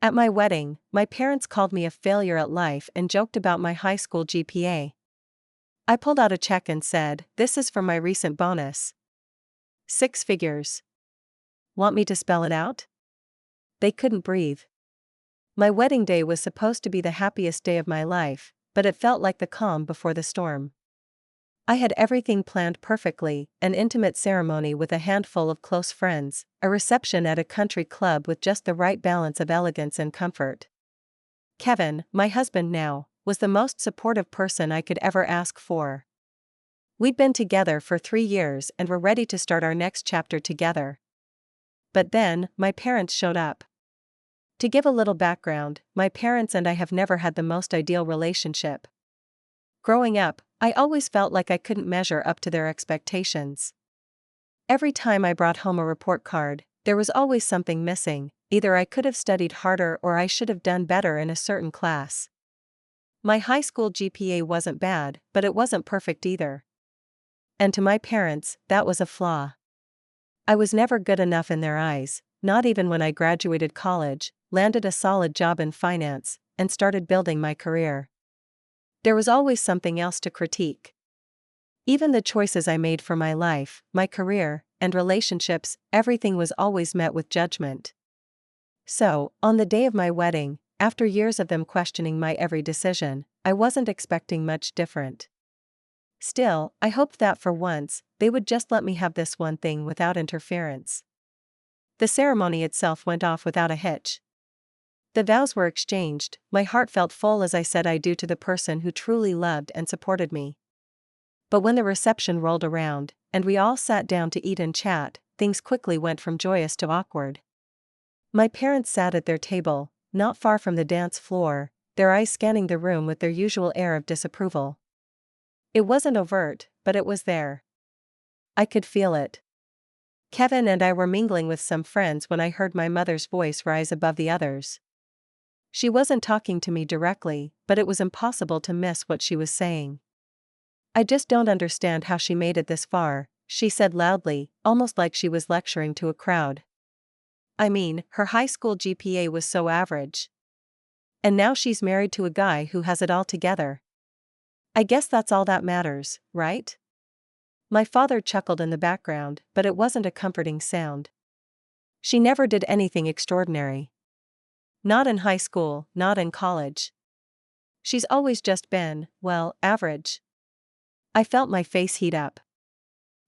At my wedding, my parents called me a failure at life and joked about my high school GPA. I pulled out a check and said, "This is for my recent bonus. 6 figures. Want me to spell it out?" They couldn't breathe. My wedding day was supposed to be the happiest day of my life, but it felt like the calm before the storm. I had everything planned perfectly: an intimate ceremony with a handful of close friends, a reception at a country club with just the right balance of elegance and comfort. Kevin, my husband now, was the most supportive person I could ever ask for. We'd been together for 3 years and were ready to start our next chapter together. But then, my parents showed up. To give a little background, my parents and I have never had the most ideal relationship. Growing up, I always felt like I couldn't measure up to their expectations. Every time I brought home a report card, there was always something missing: either I could have studied harder or I should have done better in a certain class. My high school GPA wasn't bad, but it wasn't perfect either. And to my parents, that was a flaw. I was never good enough in their eyes, not even when I graduated college, landed a solid job in finance, and started building my career. There was always something else to critique. Even the choices I made for my life, my career, and relationships, everything was always met with judgment. So, on the day of my wedding, after years of them questioning my every decision, I wasn't expecting much different. Still, I hoped that for once, they would just let me have this one thing without interference. The ceremony itself went off without a hitch. The vows were exchanged, my heart felt full as I said I do to the person who truly loved and supported me. But when the reception rolled around, and we all sat down to eat and chat, things quickly went from joyous to awkward. My parents sat at their table, not far from the dance floor, their eyes scanning the room with their usual air of disapproval. It wasn't overt, but it was there. I could feel it. Kevin and I were mingling with some friends when I heard my mother's voice rise above the others. She wasn't talking to me directly, but it was impossible to miss what she was saying. "I just don't understand how she made it this far," she said loudly, almost like she was lecturing to a crowd. "I mean, her high school GPA was so average. And now she's married to a guy who has it all together. I guess that's all that matters, right?" My father chuckled in the background, but it wasn't a comforting sound. "She never did anything extraordinary. Not in high school, not in college. She's always just been, well, average." I felt my face heat up.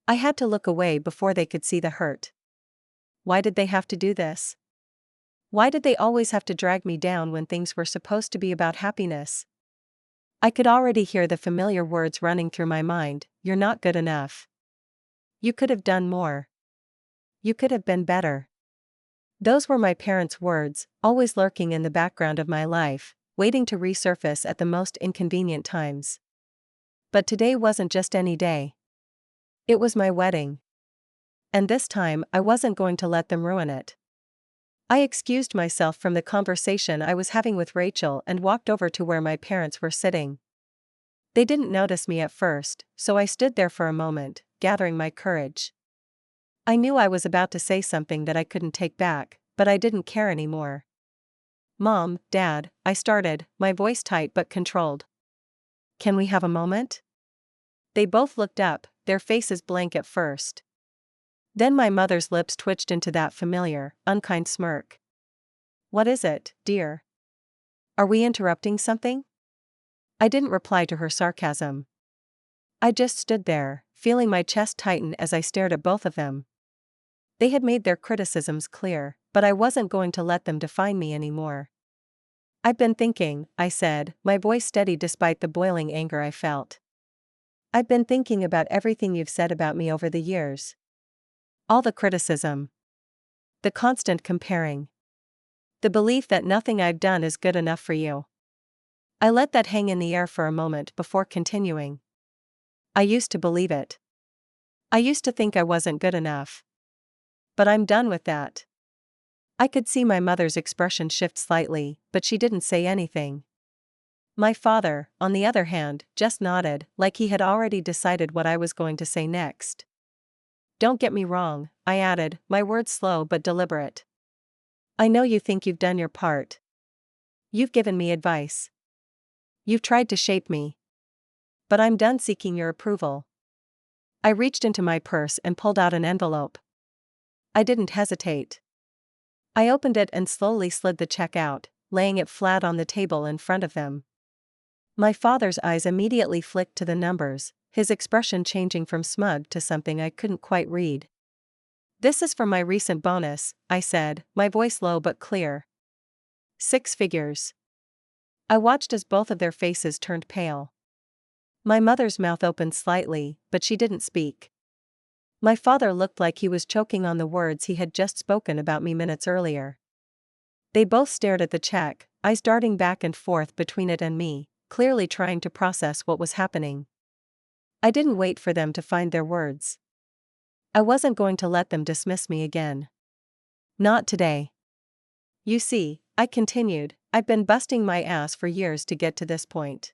I had to look away before they could see the hurt. Why did they have to do this? Why did they always have to drag me down when things were supposed to be about happiness? I could already hear the familiar words running through my mind: "You're not good enough. You could have done more. You could have been better." Those were my parents' words, always lurking in the background of my life, waiting to resurface at the most inconvenient times. But today wasn't just any day. It was my wedding. And this time, I wasn't going to let them ruin it. I excused myself from the conversation I was having with Rachel and walked over to where my parents were sitting. They didn't notice me at first, so I stood there for a moment, gathering my courage. I knew I was about to say something that I couldn't take back, but I didn't care anymore. "Mom, Dad," I started, my voice tight but controlled. "Can we have a moment?" They both looked up, their faces blank at first. Then my mother's lips twitched into that familiar, unkind smirk. "What is it, dear? Are we interrupting something?" I didn't reply to her sarcasm. I just stood there, feeling my chest tighten as I stared at both of them. They had made their criticisms clear, but I wasn't going to let them define me anymore. "I've been thinking," I said, my voice steady despite the boiling anger I felt. "I've been thinking about everything you've said about me over the years. All the criticism. The constant comparing. The belief that nothing I've done is good enough for you." I let that hang in the air for a moment before continuing. "I used to believe it. I used to think I wasn't good enough. But I'm done with that." I could see my mother's expression shift slightly, but she didn't say anything. My father, on the other hand, just nodded, like he had already decided what I was going to say next. "Don't get me wrong," I added, my words slow but deliberate. I know you think you've done your part. You've given me advice. You've tried to shape me. But I'm done seeking your approval. I reached into my purse and pulled out an envelope. I didn't hesitate. I opened it and slowly slid the check out, laying it flat on the table in front of them. My father's eyes immediately flicked to the numbers, his expression changing from smug to something I couldn't quite read. "This is from my recent bonus," I said, my voice low but clear. 6 figures. I watched as both of their faces turned pale. My mother's mouth opened slightly, but she didn't speak. My father looked like he was choking on the words he had just spoken about me minutes earlier. They both stared at the check, eyes darting back and forth between it and me, clearly trying to process what was happening. I didn't wait for them to find their words. I wasn't going to let them dismiss me again. Not today. "You see," I continued, "I've been busting my ass for years to get to this point.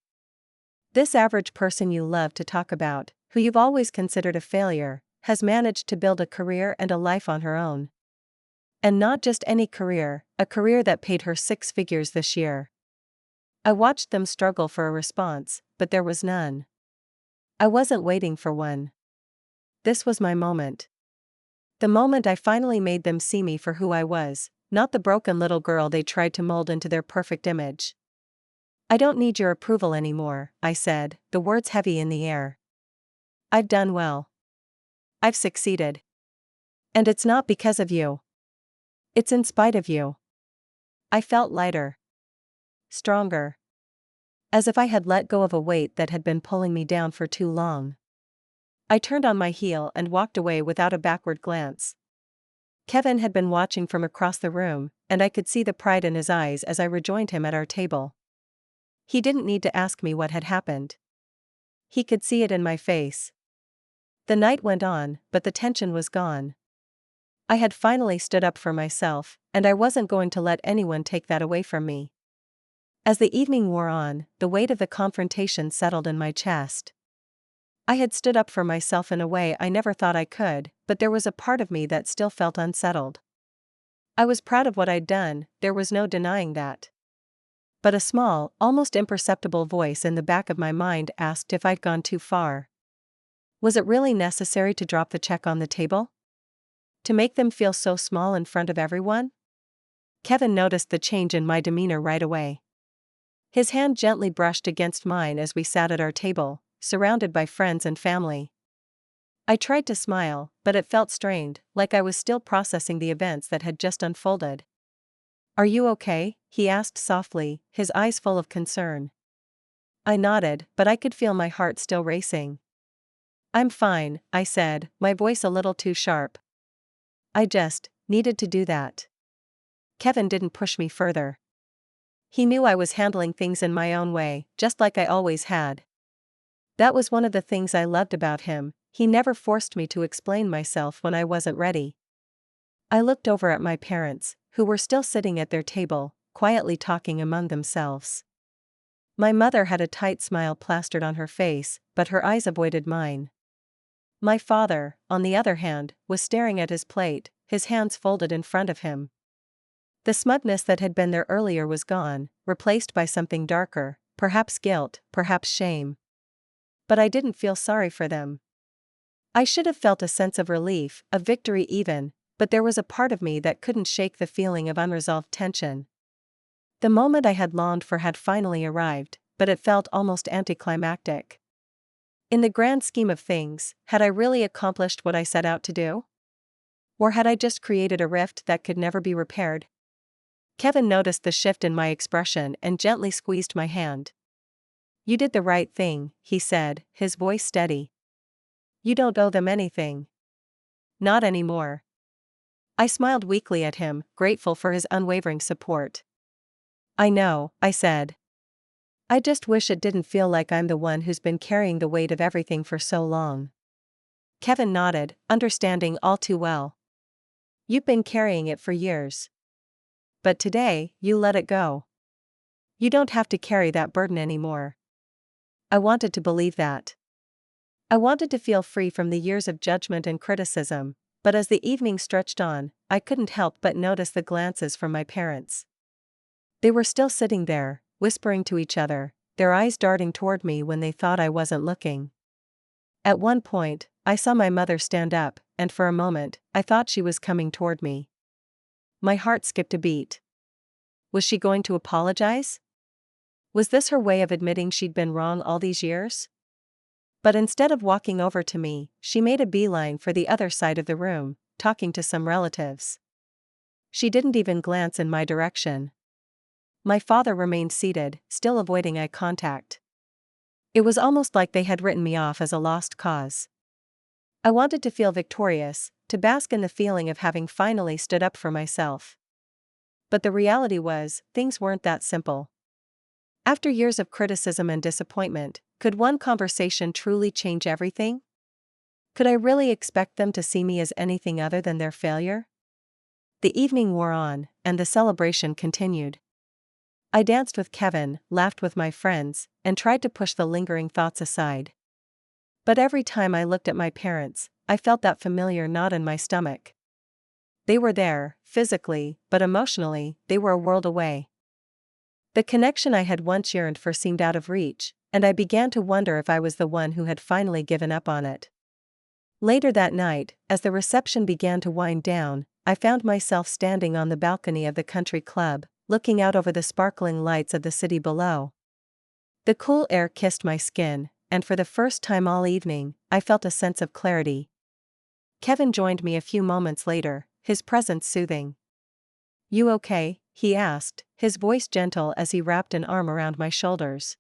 This average person you love to talk about, who you've always considered a failure, has managed to build a career and a life on her own. And not just any career, a career that paid her 6 figures this year." I watched them struggle for a response, but there was none. I wasn't waiting for one. This was my moment. The moment I finally made them see me for who I was, not the broken little girl they tried to mold into their perfect image. "I don't need your approval anymore," I said, the words heavy in the air. "I've done well. I've succeeded. And it's not because of you. It's in spite of you." I felt lighter. Stronger. As if I had let go of a weight that had been pulling me down for too long. I turned on my heel and walked away without a backward glance. Kevin had been watching from across the room, and I could see the pride in his eyes as I rejoined him at our table. He didn't need to ask me what had happened. He could see it in my face. The night went on, but the tension was gone. I had finally stood up for myself, and I wasn't going to let anyone take that away from me. As the evening wore on, the weight of the confrontation settled in my chest. I had stood up for myself in a way I never thought I could, but there was a part of me that still felt unsettled. I was proud of what I'd done, there was no denying that. But a small, almost imperceptible voice in the back of my mind asked if I'd gone too far. Was it really necessary to drop the check on the table? To make them feel so small in front of everyone? Kevin noticed the change in my demeanor right away. His hand gently brushed against mine as we sat at our table, surrounded by friends and family. I tried to smile, but it felt strained, like I was still processing the events that had just unfolded. "Are you okay?" he asked softly, his eyes full of concern. I nodded, but I could feel my heart still racing. "I'm fine," I said, my voice a little too sharp. "I just needed to do that." Kevin didn't push me further. He knew I was handling things in my own way, just like I always had. That was one of the things I loved about him, he never forced me to explain myself when I wasn't ready. I looked over at my parents, who were still sitting at their table, quietly talking among themselves. My mother had a tight smile plastered on her face, but her eyes avoided mine. My father, on the other hand, was staring at his plate, his hands folded in front of him. The smugness that had been there earlier was gone, replaced by something darker, perhaps guilt, perhaps shame. But I didn't feel sorry for them. I should have felt a sense of relief, of victory even, but there was a part of me that couldn't shake the feeling of unresolved tension. The moment I had longed for had finally arrived, but it felt almost anticlimactic. In the grand scheme of things, had I really accomplished what I set out to do? Or had I just created a rift that could never be repaired? Kevin noticed the shift in my expression and gently squeezed my hand. "You did the right thing," he said, his voice steady. "You don't owe them anything. Not anymore." I smiled weakly at him, grateful for his unwavering support. "I know," I said. "I just wish it didn't feel like I'm the one who's been carrying the weight of everything for so long." Kevin nodded, understanding all too well. "You've been carrying it for years. But today, you let it go. You don't have to carry that burden anymore." I wanted to believe that. I wanted to feel free from the years of judgment and criticism, But as the evening stretched on, I couldn't help but notice the glances from my parents. They were still sitting there, whispering to each other, their eyes darting toward me when they thought I wasn't looking. At one point, I saw my mother stand up, and for a moment, I thought she was coming toward me. My heart skipped a beat. Was she going to apologize? Was this her way of admitting she'd been wrong all these years? But instead of walking over to me, she made a beeline for the other side of the room, talking to some relatives. She didn't even glance in my direction. My father remained seated, still avoiding eye contact. It was almost like they had written me off as a lost cause. I wanted to feel victorious, to bask in the feeling of having finally stood up for myself. But the reality was, things weren't that simple. After years of criticism and disappointment, could one conversation truly change everything? Could I really expect them to see me as anything other than their failure? The evening wore on, and the celebration continued. I danced with Kevin, laughed with my friends, and tried to push the lingering thoughts aside. But every time I looked at my parents, I felt that familiar knot in my stomach. They were there, physically, but emotionally, they were a world away. The connection I had once yearned for seemed out of reach, and I began to wonder if I was the one who had finally given up on it. Later that night, as the reception began to wind down, I found myself standing on the balcony of the country club, looking out over the sparkling lights of the city below. The cool air kissed my skin, and for the first time all evening, I felt a sense of clarity. Kevin joined me a few moments later, his presence soothing. "You okay?" he asked, his voice gentle as he wrapped an arm around my shoulders.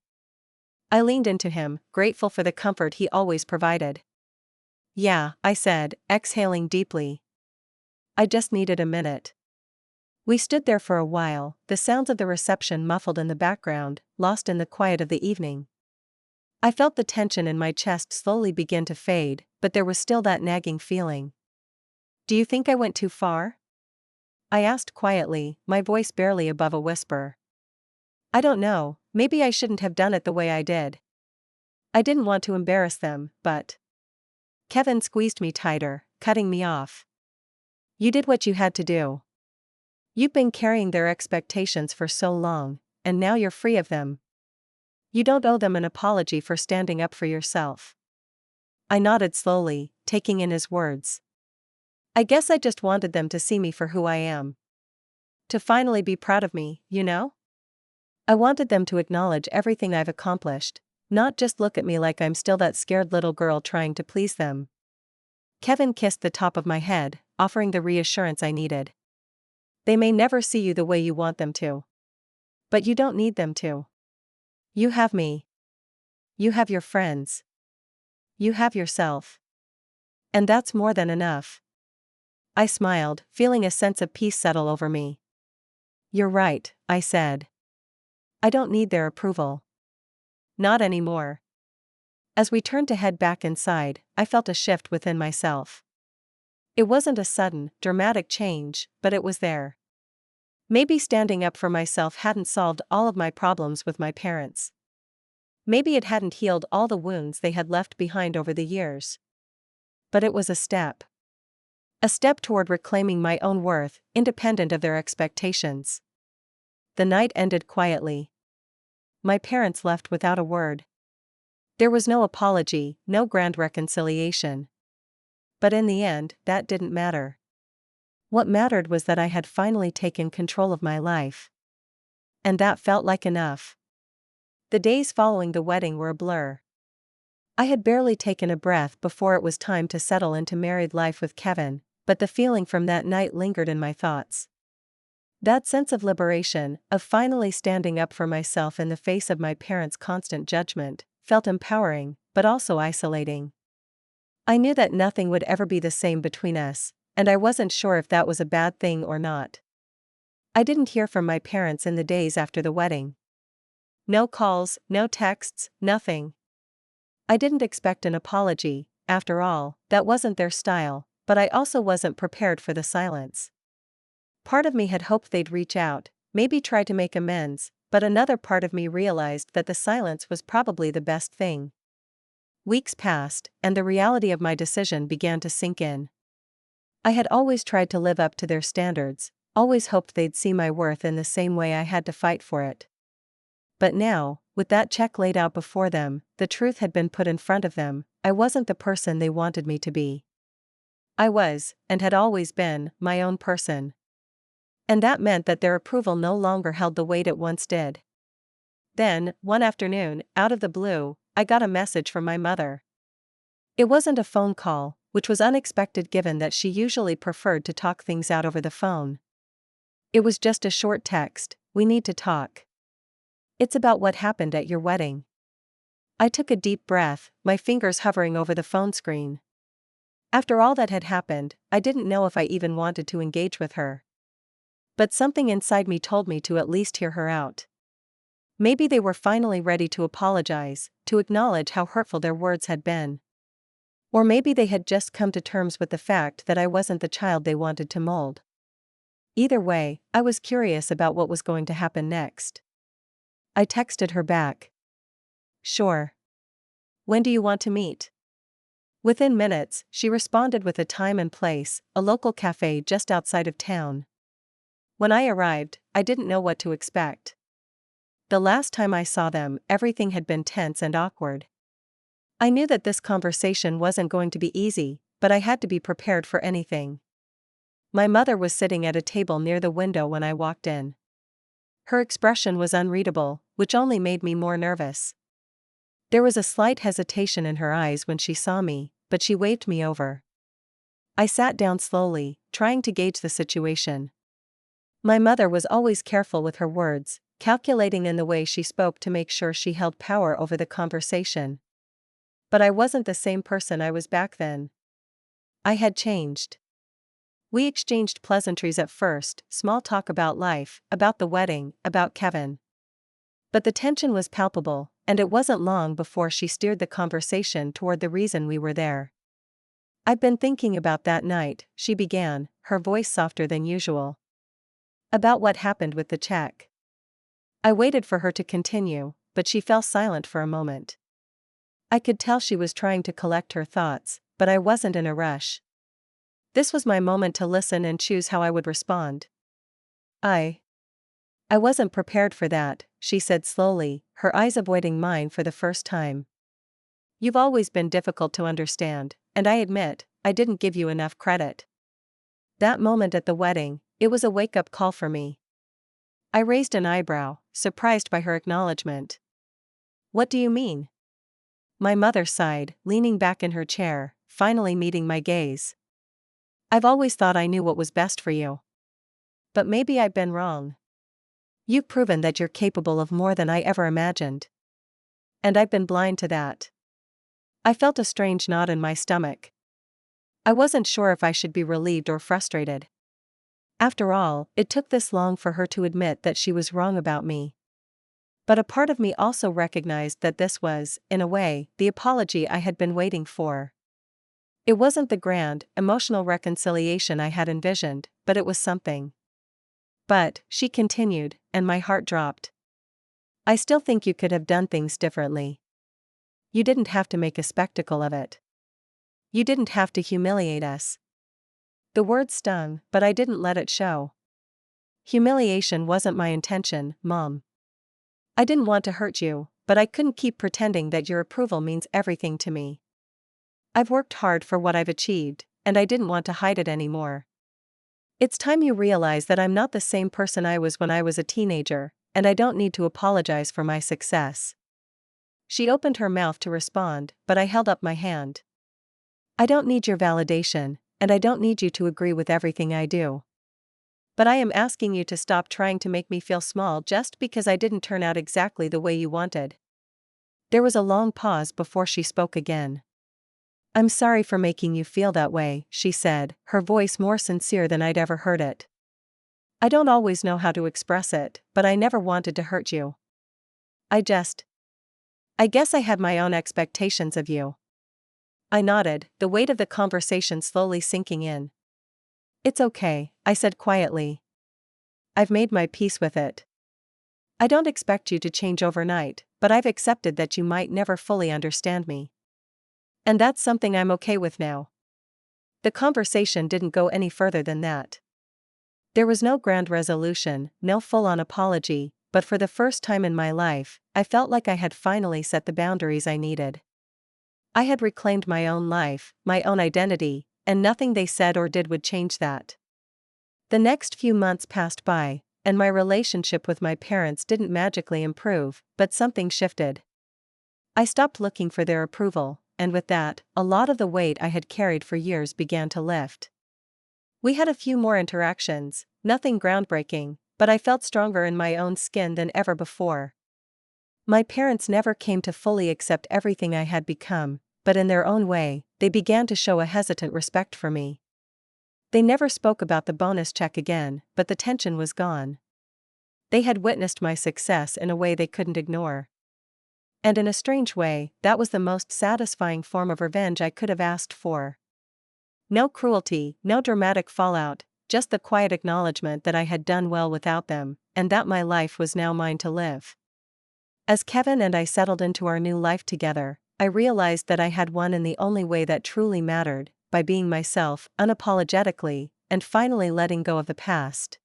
I leaned into him, grateful for the comfort he always provided. "Yeah," I said, exhaling deeply. "I just needed a minute." We stood there for a while, the sounds of the reception muffled in the background, lost in the quiet of the evening. I felt the tension in my chest slowly begin to fade, but there was still that nagging feeling. "Do you think I went too far?" I asked quietly, my voice barely above a whisper. "I don't know, maybe I shouldn't have done it the way I did. I didn't want to embarrass them, but..." Kevin squeezed me tighter, cutting me off. "You did what you had to do. You've been carrying their expectations for so long, and now you're free of them. You don't owe them an apology for standing up for yourself." I nodded slowly, taking in his words. "I guess I just wanted them to see me for who I am. To finally be proud of me, you know? I wanted them to acknowledge everything I've accomplished, not just look at me like I'm still that scared little girl trying to please them." Kevin kissed the top of my head, offering the reassurance I needed. "They may never see you the way you want them to. But you don't need them to. You have me. You have your friends. You have yourself. And that's more than enough." I smiled, feeling a sense of peace settle over me. "You're right," I said. "I don't need their approval. Not anymore." As we turned to head back inside, I felt a shift within myself. It wasn't a sudden, dramatic change, but it was there. Maybe standing up for myself hadn't solved all of my problems with my parents. Maybe it hadn't healed all the wounds they had left behind over the years. But it was a step. A step toward reclaiming my own worth, independent of their expectations. The night ended quietly. My parents left without a word. There was no apology, no grand reconciliation. But in the end, that didn't matter. What mattered was that I had finally taken control of my life. And that felt like enough. The days following the wedding were a blur. I had barely taken a breath before it was time to settle into married life with Kevin, but the feeling from that night lingered in my thoughts. That sense of liberation, of finally standing up for myself in the face of my parents' constant judgment, felt empowering, but also isolating. I knew that nothing would ever be the same between us, and I wasn't sure if that was a bad thing or not. I didn't hear from my parents in the days after the wedding. No calls, no texts, nothing. I didn't expect an apology, after all, that wasn't their style, but I also wasn't prepared for the silence. Part of me had hoped they'd reach out, maybe try to make amends, but another part of me realized that the silence was probably the best thing. Weeks passed, and the reality of my decision began to sink in. I had always tried to live up to their standards, always hoped they'd see my worth in the same way I had to fight for it. But now, with that check laid out before them, the truth had been put in front of them. I wasn't the person they wanted me to be. I was, and had always been, my own person. And that meant that their approval no longer held the weight it once did. Then, one afternoon, out of the blue, I got a message from my mother. It wasn't a phone call, which was unexpected given that she usually preferred to talk things out over the phone. It was just a short text: "We need to talk. It's about what happened at your wedding." I took a deep breath, my fingers hovering over the phone screen. After all that had happened, I didn't know if I even wanted to engage with her. But something inside me told me to at least hear her out. Maybe they were finally ready to apologize, to acknowledge how hurtful their words had been. Or maybe they had just come to terms with the fact that I wasn't the child they wanted to mold. Either way, I was curious about what was going to happen next. I texted her back. "Sure. When do you want to meet?" Within minutes, she responded with a time and place: a local cafe just outside of town. When I arrived, I didn't know what to expect. The last time I saw them, everything had been tense and awkward. I knew that this conversation wasn't going to be easy, but I had to be prepared for anything. My mother was sitting at a table near the window when I walked in. Her expression was unreadable, which only made me more nervous. There was a slight hesitation in her eyes when she saw me, but she waved me over. I sat down slowly, trying to gauge the situation. My mother was always careful with her words, calculating in the way she spoke to make sure she held power over the conversation. But I wasn't the same person I was back then. I had changed. We exchanged pleasantries at first, small talk about life, about the wedding, about Kevin. But the tension was palpable, and it wasn't long before she steered the conversation toward the reason we were there. "I've been thinking about that night," she began, her voice softer than usual. "About what happened with the check." I waited for her to continue, but she fell silent for a moment. I could tell she was trying to collect her thoughts, but I wasn't in a rush. This was my moment to listen and choose how I would respond. I wasn't prepared for that," she said slowly, her eyes avoiding mine for the first time. "You've always been difficult to understand, and I admit, I didn't give you enough credit. That moment at the wedding, it was a wake-up call for me." I raised an eyebrow, surprised by her acknowledgement. "What do you mean?" My mother sighed, leaning back in her chair, finally meeting my gaze. "I've always thought I knew what was best for you. But maybe I've been wrong. You've proven that you're capable of more than I ever imagined. And I've been blind to that." I felt a strange knot in my stomach. I wasn't sure if I should be relieved or frustrated. After all, it took this long for her to admit that she was wrong about me. But a part of me also recognized that this was, in a way, the apology I had been waiting for. It wasn't the grand, emotional reconciliation I had envisioned, but it was something. "But," she continued, and my heart dropped, "I still think you could have done things differently. You didn't have to make a spectacle of it. You didn't have to humiliate us." The words stung, but I didn't let it show. "Humiliation wasn't my intention, Mom. I didn't want to hurt you, but I couldn't keep pretending that your approval means everything to me. I've worked hard for what I've achieved, and I didn't want to hide it anymore. It's time you realize that I'm not the same person I was when I was a teenager, and I don't need to apologize for my success." She opened her mouth to respond, but I held up my hand. "I don't need your validation, and I don't need you to agree with everything I do. But I am asking you to stop trying to make me feel small just because I didn't turn out exactly the way you wanted." There was a long pause before she spoke again. "I'm sorry for making you feel that way," she said, her voice more sincere than I'd ever heard it. "I don't always know how to express it, but I never wanted to hurt you. I guess I had my own expectations of you." I nodded, the weight of the conversation slowly sinking in. "It's okay," I said quietly. "I've made my peace with it. I don't expect you to change overnight, but I've accepted that you might never fully understand me. And that's something I'm okay with now." The conversation didn't go any further than that. There was no grand resolution, no full-on apology, but for the first time in my life, I felt like I had finally set the boundaries I needed. I had reclaimed my own life, my own identity, and nothing they said or did would change that. The next few months passed by, and my relationship with my parents didn't magically improve, but something shifted. I stopped looking for their approval, and with that, a lot of the weight I had carried for years began to lift. We had a few more interactions, nothing groundbreaking, but I felt stronger in my own skin than ever before. My parents never came to fully accept everything I had become, but in their own way, they began to show a hesitant respect for me. They never spoke about the bonus check again, but the tension was gone. They had witnessed my success in a way they couldn't ignore. And in a strange way, that was the most satisfying form of revenge I could have asked for. No cruelty, no dramatic fallout, just the quiet acknowledgement that I had done well without them, and that my life was now mine to live. As Kevin and I settled into our new life together, I realized that I had won in the only way that truly mattered, by being myself, unapologetically, and finally letting go of the past.